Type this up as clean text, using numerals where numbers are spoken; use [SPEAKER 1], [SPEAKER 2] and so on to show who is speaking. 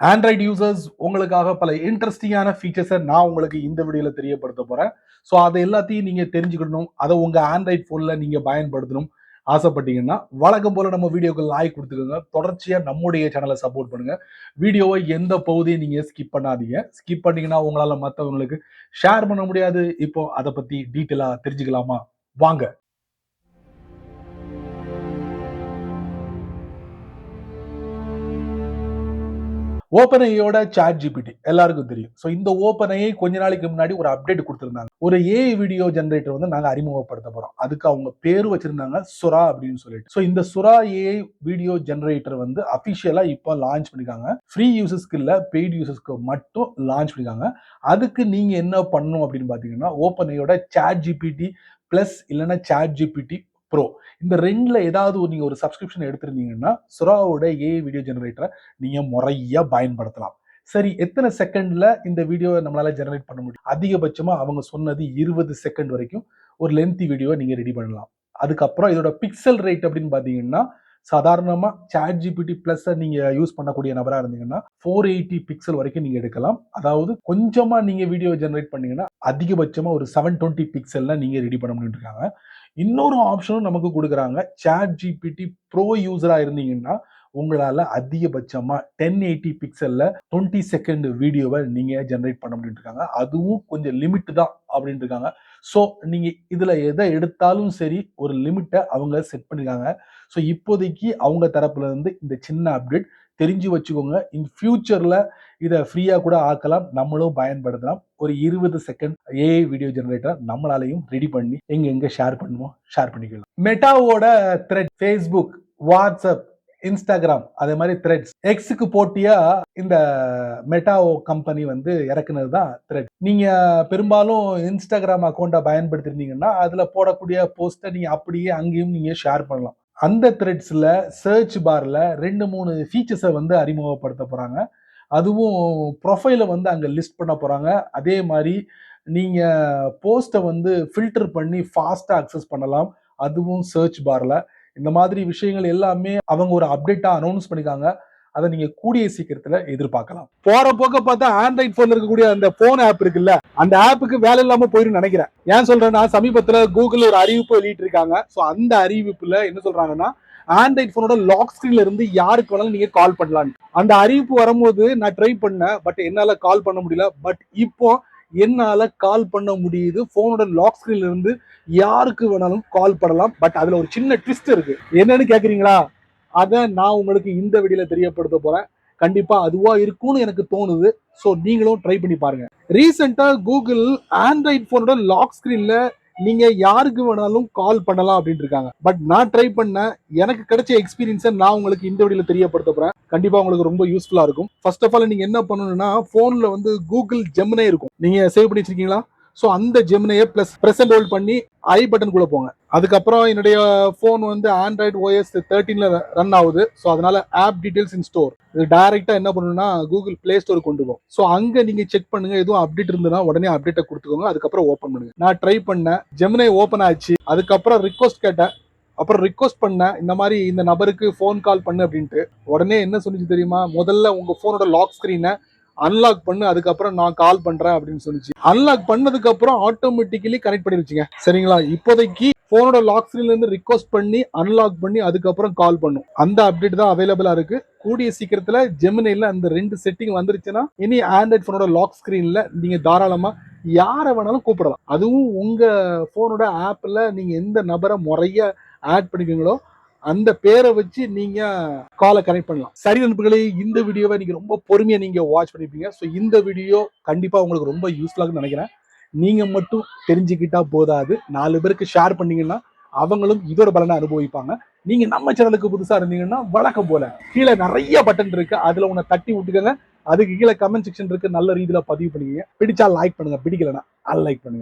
[SPEAKER 1] Android users உங்களுக்காக பல இன்ட்ரெஸ்டிங்கான ஃபீச்சர்ஸை நான் உங்களுக்கு இந்த வீடியோவில் தெரியப்படுத்த போகிறேன். ஸோ அதை எல்லாத்தையும் நீங்கள் தெரிஞ்சுக்கணும், அதை உங்கள் ஆண்ட்ராய்டு ஃபோனில் நீங்கள் பயன்படுத்தணும் ஆசைப்பட்டீங்கன்னா வழக்கம் போல் நம்ம வீடியோக்கு லைக் கொடுத்துக்கோங்க. தொடர்ச்சியாக நம்முடைய சேனலை சப்போர்ட் பண்ணுங்கள். வீடியோவை எந்த பகுதியும் நீங்கள் ஸ்கிப் பண்ணாதீங்க. ஸ்கிப் பண்ணிங்கன்னா உங்களால் மற்றவங்களுக்கு ஷேர் பண்ண முடியாது. இப்போ அதை பற்றி டீட்டெயிலாக தெரிஞ்சுக்கலாமா? வாங்க. ஓப்பன்ஐயோட சாட் ஜிபிடி எல்லாருக்கும் தெரியும். ஸோ இந்த ஓப்பன்ஐ கொஞ்ச நாளைக்கு முன்னாடி ஒரு அப்டேட் கொடுத்துருந்தாங்க. ஒரு ஏஐ வீடியோ ஜெனரேட்டர் வந்து நாங்கள் அறிமுகப்படுத்த போறோம். அதுக்கு அவங்க பேர் வச்சிருந்தாங்க சுரா அப்படின்னு சொல்லிட்டு. ஸோ இந்த சுரா ஏஐ வீடியோ ஜெனரேட்டர் வந்து அபிஷியலா இப்போ லான்ச் பண்ணிருக்காங்க. ஃப்ரீ யூசர்ஸ்க்கு இல்ல, பெய்ட் யூசர்ஸ்க்கு மட்டும் லான்ச் பண்ணிருக்காங்க. அதுக்கு நீங்க என்ன பண்ணணும் அப்படின்னு பாத்தீங்கன்னா, ஓப்பன்ஐயோட சாட் ஜிபிடி பிளஸ் இல்லைன்னா சாட் ஜிபிடி ப்ரோ இந்த ரெண்டுல ஏதாவது நீங்க ஒரு சப்ஸ்கிரிப்ஷன் எடுத்திருந்தீங்கன்னா சுராவோட ஏஐ வீடியோ ஜெனரேட்டரை நீங்க முறையா பயன்படுத்தலாம். சரி, எத்தனை செகண்ட்ல இந்த வீடியோவை நம்மளால ஜெனரேட் பண்ண முடியும்? அதிகபட்சமா அவங்க சொன்னது 20 செகண்ட் வரைக்கும் ஒரு லென்த்தி வீடியோவை நீங்க ரெடி பண்ணலாம். அதுக்கப்புறம் இதோட பிக்சல் ரேட் அப்படின்னு பாத்தீங்கன்னா, சாதாரணமா சாட் ஜிபிடி பிளஸ் நீங்க யூஸ் பண்ணக்கூடிய நபரா இருந்தீங்கன்னா 480 பிக்சல் வரைக்கும் நீங்க எடுக்கலாம். அதாவது கொஞ்சமா நீங்க வீடியோ ஜெனரேட் பண்ணீங்கன்னா அதிகபட்சமா ஒரு 720 பிக்சல்ல நீங்க ரெடி பண்ண முடியும் இருக்காங்க. இன்னொரு ஆப்ஷனும் நமக்கு கொடுக்குறாங்க. சாட் ஜிபிடி ப்ரோ யூசரா இருந்தீங்கன்னா உங்களால அதிகபட்சமா 1080 பிக்சல்ல 20 செகண்ட் வீடியோவை நீங்க ஜெனரேட் பண்ண முடியும் இருக்காங்க. அதுவும் கொஞ்சம் லிமிட் தான் அப்படின்னு இருக்காங்க. ஸோ நீங்க இதுல எதை எடுத்தாலும் சரி ஒரு லிமிட்டை அவங்க செட் பண்ணிருக்காங்க. ஸோ இப்போதைக்கு அவங்க தரப்புல இருந்து இந்த சின்ன அப்டேட் தெரிஞ்சு வச்சுக்கோங்க. இன் ஃபியூச்சர்ல இதை ஃப்ரீயா கூட ஆக்கலாம், நம்மளும் பயன்படுத்தலாம். ஒரு 20 செகண்ட் ஏஐ வீடியோ ஜெனரேட்டர் நம்மளாலையும் ரெடி பண்ணி எங்க ஷேர் பண்ணுவோம், ஷேர் பண்ணிக்கலாம். மெட்டாவோட த்ரெட், ஃபேஸ்புக், வாட்ஸ்அப், இன்ஸ்டாகிராம் அதே மாதிரி த்ரெட்ஸ், எக்ஸுக்கு போட்டியா இந்த மெட்டாவோ கம்பெனி வந்து இறக்குனது தான் த்ரெட். நீங்க பெரும்பாலும் இன்ஸ்டாகிராம் அக்கௌண்ட்டை பயன்படுத்திருந்தீங்கன்னா அதுல போடக்கூடிய போஸ்ட்டை நீங்க அப்படியே அங்கேயும் நீங்க ஷேர் பண்ணலாம். அந்த த்ரெட்ஸ்ல சர்ச் பார்ல 2-3 ஃபீச்சர்ஸை வந்து அறிமுகப்படுத்த போறாங்க. அதுவும் ப்ரொஃபைலை வந்து அங்க லிஸ்ட் பண்ண போறாங்க. அதே மாதிரி நீங்க போஸ்ட்டை வந்து ஃபில்டர் பண்ணி ஃபாஸ்டா அக்சஸ் பண்ணலாம், அதுவும் சர்ச் பார்ல. இந்த மாதிரி விஷயங்கள் எல்லாமே அவங்க ஒரு அப்டேட்டா அனௌன்ஸ் பண்ணிருக்காங்க. அதை நீங்க கூடிய சீக்கிரத்துல எதிர்பார்க்கலாம். போற போக்க பார்த்தா ஆண்ட்ராய்ட் போன்ல இருக்கக்கூடிய அந்த போன் ஆப் இருக்குல்ல, அந்த ஆப்புக்கு வேலை இல்லாம போயிரும் நினைக்கிறேன். ஏன் சொல்றேன்னா, சமீபத்துல கூகுள் ஒரு அறிவிப்பு வெளியிட்டு இருக்காங்க. ஸோ அந்த அறிவிப்புல என்ன சொல்றாங்கன்னா, ஆண்ட்ராய்ட் போனோட லாக் ஸ்கிரீன்ல இருந்து யாருக்கு வேணாலும் நீங்க கால் பண்ணலாம். அந்த அறிவிப்பு வரும்போது நான் ட்ரை பண்ணேன், பட் என்னால கால் பண்ண முடியல. பட் இப்போ என்னால கால் பண்ண முடியுது. போனோட லாக் ஸ்கிரீன்ல இருந்து யாருக்கு வேணாலும் கால் பண்ணலாம். பட் அதுல ஒரு சின்ன ட்விஸ்ட் இருக்கு. என்னன்னு கேக்குறீங்களா? அதை நான் உங்களுக்கு இந்த வீடியோல தெரியப்படுத்த போறேன். கண்டிப்பா அதுவா இருக்கும்னு எனக்கு தோணுது. ஸோ நீங்களும் ட்ரை பண்ணி பாருங்க. ரீசெண்டா கூகுள் ஆண்ட்ராய்ட் போனோட லாக் ஸ்கிரீன்ல நீங்க யாருக்கு வேணாலும் கால் பண்ணலாம் அப்படின்னு இருக்காங்க. பட் நான் ட்ரை பண்ண எனக்கு கிடைச்ச எக்ஸ்பீரியன்ஸை நான் உங்களுக்கு இந்த வீடியோல தெரியப்படுத்த போறேன். கண்டிப்பா உங்களுக்கு ரொம்ப யூஸ்ஃபுல்லா இருக்கும். ஃபர்ஸ்ட் ஆஃப் ஆல் நீங்க என்ன பண்ணணும்னா, போன்ல வந்து கூகுள் ஜெமினி இருக்கும், நீங்க சேவ் பண்ணி வச்சிருக்கீங்களா? ஸோ அந்த ஜெமினியை பிளஸ் பிரஸ் அண்ட் ஹோல்ட் பண்ணி ஐ பட்டன் கூட போங்க. அதுக்கப்புறம் என்னுடைய ஃபோன் வந்து ஆண்ட்ராய்டு OS 13ல ரன் ஆகுது. ஸோ அதனால ஆப் டீடைல்ஸ் இன் ஸ்டோர் இது டைரக்டா என்ன பண்ணணும்னா கூகுள் பிளே ஸ்டோர் கொண்டு போகும். ஸோ அங்க நீங்க செக் பண்ணுங்க, எதுவும் அப்டேட் இருந்ததுன்னா உடனே அப்டேட்டை கொடுத்துக்கோங்க. அதுக்கப்புறம் ஓப்பன் பண்ணுங்க. நான் ட்ரை பண்ணேன், ஜெமினி ஓப்பன் ஆச்சு. அதுக்கப்புறம் ரிக்வஸ்ட் கேட்டேன், அப்புறம் ரிக்வஸ்ட் பண்ணேன், இந்த மாதிரி இந்த நபருக்கு ஃபோன் கால் பண்ணு அப்படின்ட்டு. உடனே என்ன சொன்னிச்சு தெரியுமா? முதல்ல உங்க போனோட லாக் ஸ்கிரீனை அன்லாக் பண்ணு, அதுக்கப்புறம் நான் கால் பண்றேன் அப்படின்னு சொல்லிச்சு. அன்லாக் பண்ணதுக்கு அப்புறம் ஆட்டோமேட்டிக்கலி கனெக்ட் பண்ணிருச்சுங்க. சரிங்களா? இப்போதைக்கு போனோட லாக் ஸ்கிரீன்ல இருந்து ரிக்வஸ்ட் பண்ணி அன்லாக் பண்ணி அதுக்கப்புறம் கால் பண்ணும். அந்த அப்டேட் தான் அவைலபிளா இருக்கு. கூடிய சீக்கிரத்துல ஜெமினில அந்த 2 செட்டிங் வந்துருச்சுன்னா இனி ஆண்ட்ராய்ட் போனோட லாக் ஸ்கிரீன்ல நீங்க தாராளமா யாரை வேணாலும் கூப்பிடலாம். அதுவும் உங்க போனோட ஆப்ல நீங்க எந்த நபரை முறையா ஆட் பண்ணிக்கீங்களோ அந்த பேரை வச்சு நீங்க காலை கனெக்ட் பண்ணலாம். சரி நண்பர்களே, இந்த வீடியோவை நீங்க ரொம்ப பொறுமையா நீங்க வாட்ச் பண்ணிருப்பீங்க. ஸோ இந்த வீடியோ கண்டிப்பா உங்களுக்கு ரொம்ப யூஸ்ஃபுல்லாக நினைக்கிறேன். நீங்க மட்டும் தெரிஞ்சுக்கிட்டா போதாது, 4 பேருக்கு ஷேர் பண்ணீங்கன்னா அவங்களும் இதோட பலனை அனுபவிப்பாங்க. நீங்க நம்ம சேனலுக்கு புதுசா இருந்தீங்கன்னா வழக்கம் போல கீழே நிறைய பட்டன் இருக்கு, அதுல உன்னை தட்டி விட்டுக்கங்க. அதுக்கு கீழே கமெண்ட் செக்ஷன் இருக்கு, நல்ல ரீதியில பதிவு பண்ணிக்கங்க. பிடிச்சா லைக் பண்ணுங்க, பிடிக்கலன்னா அன்லைக் பண்ணுங்க.